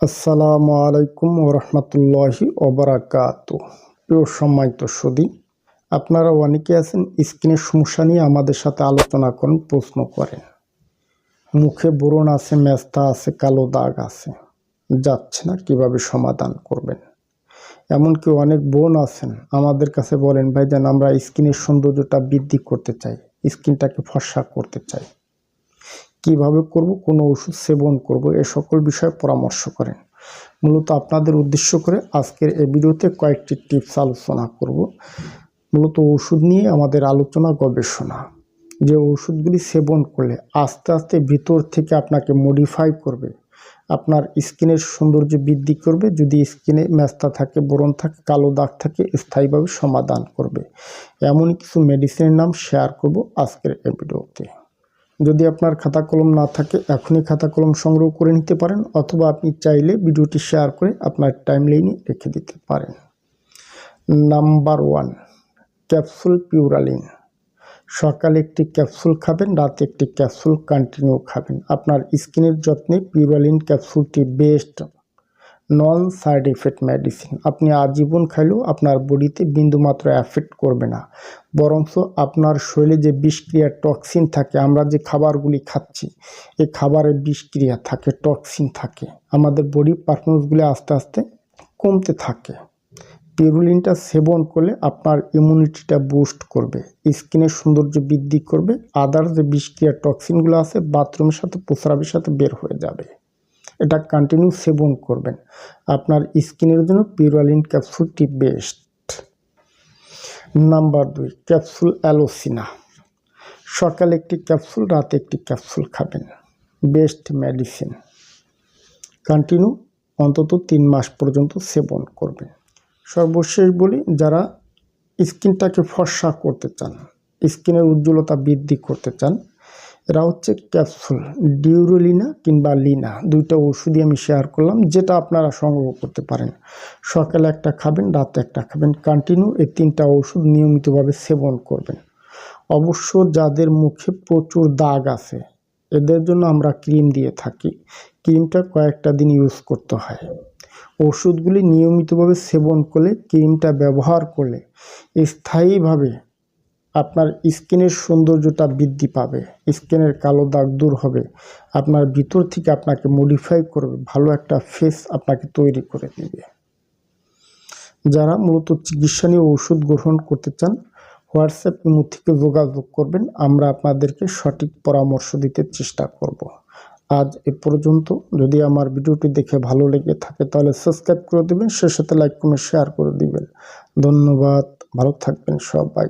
আসসালামু আলাইকুম ওরহমতুল্লাহি ওবারাকাতুহ। প্রিয় সম্মানিত সুধী, আপনারা অনেকে আছেন স্কিনের সমস্যা নিয়ে আমাদের সাথে আলোচনা করেন, প্রশ্ন করেন। মুখে ব্রণ আছে, মেস্তা আছে, কালো দাগ আছে, যাচ্ছে না, কিভাবে সমাধান করবেন। এমনকি অনেক বোন আছেন আমাদের কাছে বলেন, ভাইজান আমরা স্কিনের সৌন্দর্যটা বৃদ্ধি করতে চাই, স্কিনটাকে ফর্সা করতে চাই, কিভাবে করব, কোন ওষুধ সেবন করব, এ সকল বিষয়ে পরামর্শ করেন। মূলত আপনাদের উদ্দেশ্য করে আজকের এই ভিডিওতে কয়েকটি টিপস আলোচনা করব। মূলত ওষুধ নিয়ে আমাদের আলোচনা, গবেষণা, যে ওষুধগুলি সেবন করলে আস্তে আস্তে ভিতর থেকে আপনাকে মডিফাই করবে, আপনার স্কিনের সৌন্দর্য বৃদ্ধি করবে, যদি স্কিনে মেস্তা থাকে, ব্রণ থাকে, কালো দাগ থাকে, স্থায়ীভাবে সমাধান করবে। এমন কিছু মেডিসিনের নাম শেয়ার করব আজকের এই ভিডিওতে। যদি আপনার খাতা কলম না থাকে এখনই খাতা কলম সংগ্রহ করে নিতে পারেন, অথবা আপনি চাইলে ভিডিওটি শেয়ার করে আপনার টাইমলাইনে রেখে দিতে পারেন। Number 1, capsule Puralin. সকালে একটি ক্যাপসুল খাবেন, রাতে একটি ক্যাপসুল কন্টিনিউ খাবেন। আপনার স্কিনের যত্নে পিউরালিন ক্যাপসুলটি বেস্ট নন সাইড এফেক্ট মেডিসিন। আপনি আজীবন খাইলেও আপনার বডিতে বিন্দুমাত্র এফেক্ট করবে না, বরঞ্চ আপনার শরীরে যে বিষক্রিয়া টক্সিন থাকে, আমরা যে খাবারগুলি খাচ্ছি এই খাবারে বিষক্রিয়া থাকে, টক্সিন থাকে, আমাদের বডি পারফরমেন্সগুলি আস্তে আস্তে কমতে থাকে। পিউরালিনটা সেবন করলে আপনার ইমিউনিটিটা বুস্ট করবে, স্কিনের সৌন্দর্য বৃদ্ধি করবে, আদার্স যে বিষক্রিয়া টক্সিনগুলো আছে বাথরুমের সাথে প্রস্রাবের সাথে বের হয়ে যাবে। এটা কন্টিনিউ সেবন করবেন, আপনার স্কিনের জন্য পিউরালিন ক্যাপসুলটি বেস্ট। Number 2, capsule Alosina. সকালে একটি ক্যাপসুল, রাতে একটি ক্যাপসুল খাবেন, বেস্ট মেডিসিন। কন্টিনিউ অন্তত 3 মাস পর্যন্ত সেবন করবেন। সর্বশেষ বলি, যারা স্কিনটাকে ফর্সা করতে চান, স্কিনের উজ্জ্বলতা বৃদ্ধি করতে চান, এরা হচ্ছে ক্যাপসুল ডিউরোলিনা কিংবা লিনা, দুইটা ওষুধই আমি শেয়ার করলাম, যেটা আপনারা সংগ্রহ করতে পারেন। সকালে একটা খাবেন, রাতে একটা খাবেন, কন্টিনিউ এই 3টা ওষুধ নিয়মিতভাবে সেবন করবেন। অবশ্য যাদের মুখে প্রচুর দাগ আছে এদের জন্য আমরা ক্রিম দিয়ে থাকি, ক্রিমটা কয়েকটা দিন ইউজ করতে হয়। ওষুধগুলি নিয়মিতভাবে সেবন করলে, ক্রিমটা ব্যবহার করলে স্থায়ীভাবে আপনার স্কিনের সৌন্দর্যটা বৃদ্ধি পাবে, স্কিনের কালো দাগ দূর হবে, আপনার ভিতর থেকে আপনাকে মডিফাই করবে, ভালো একটা ফেস আপনাকে তৈরি করে দেবে। যারা মূলত চিকিৎসা নিয়ে ওষুধ গ্রহণ করতে চান, হোয়াটসঅ্যাপ ইমো থেকে যোগাযোগ করবেন, আমরা আপনাদেরকে সঠিক পরামর্শ দিতে চেষ্টা করব। আজ এ পর্যন্ত। যদি আমার ভিডিওটি দেখে ভালো লেগে থাকে তাহলে সাবস্ক্রাইব করে দেবেন, সে সাথে লাইক কমেন্ট শেয়ার করে দিবেন। ধন্যবাদ, ভালো থাকবেন সবাই।